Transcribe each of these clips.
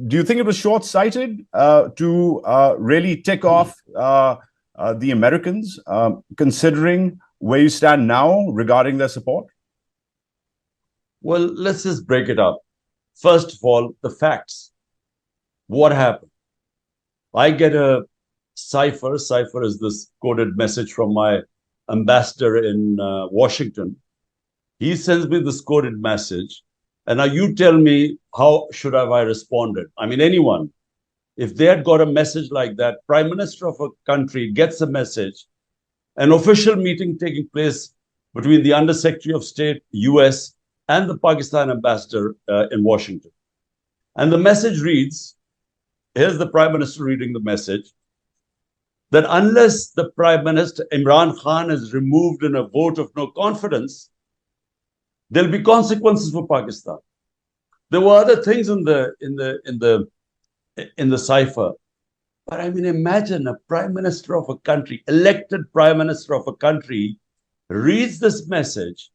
do you think it was short-sighted to really tick off the Americans, considering where you stand now regarding their support? Well, let's just break it up. First of all, the facts. What happened? I get a cipher. Cipher is this coded message from my ambassador in Washington. He sends me this coded message. And now you tell me, how should have I responded? I mean, anyone, if they had got a message like that, Prime Minister of a country gets a message, an official meeting taking place between the Undersecretary of State, US, and the Pakistan ambassador in Washington. And the message reads, here's the Prime Minister reading the message, that unless the Prime Minister, Imran Khan, is removed in a vote of no confidence, there'll be consequences for Pakistan. There were other things in the cipher, but I mean, imagine a Prime Minister of a country, elected Prime Minister of a country, reads this message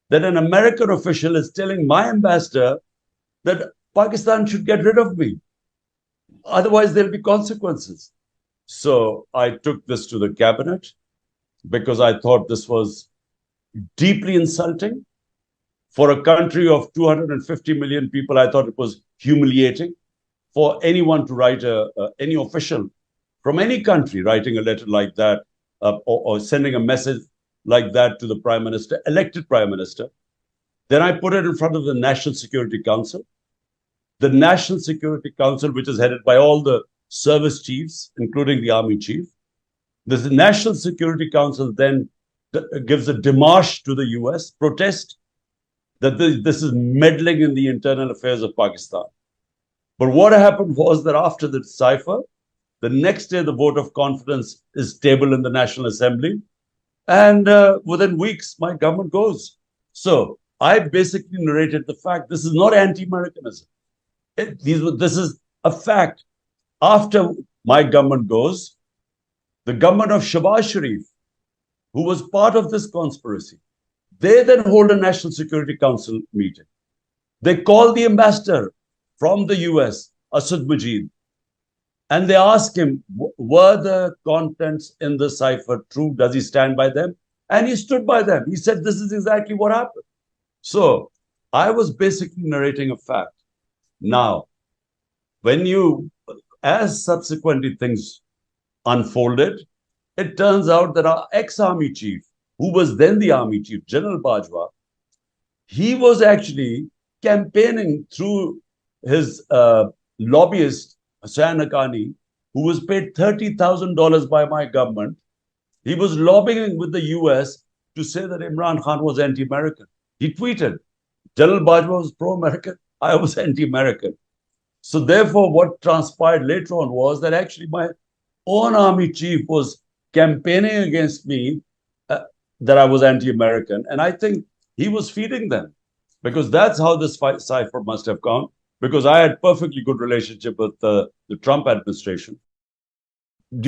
that an American official is telling my ambassador that Pakistan should get rid of me. Otherwise, there'll be consequences. So I took this to the cabinet because I thought this was deeply insulting. For a country of 250 million people, I thought it was humiliating for anyone to write, any official from any country writing a letter like that or sending a message like that to the Prime Minister, elected Prime Minister. Then I put it in front of the National Security Council. The National Security Council, which is headed by all the service chiefs, including the Army Chief. The National Security Council then gives a démarche to the US, protest that this is meddling in the internal affairs of Pakistan. But what happened was that after the cipher, the next day the vote of confidence is tabled in the National Assembly. And within weeks, my government goes. So I basically narrated the fact this is not anti-Americanism. This is a fact. After my government goes, the government of Shahbaz Sharif, who was part of this conspiracy, they then hold a National Security Council meeting. They call the ambassador from the US, Asad Majid, and they ask him, were the contents in the cipher true? Does he stand by them? And he stood by them. He said, this is exactly what happened. So I was basically narrating a fact. Now, as subsequently things unfolded, it turns out that our ex-army chief, who was then the army chief, General Bajwa, he was actually campaigning through his lobbyist, Hussain Haqqani, who was paid $30,000 by my government. He was lobbying with the US to say that Imran Khan was anti-American. He tweeted, General Bajwa was pro-American, I was anti-American. So therefore, what transpired later on was that actually my own army chief was campaigning against me, that I was anti-American. And I think he was feeding them, because that's how this cipher must have gone, because I had perfectly good relationship with the Trump administration.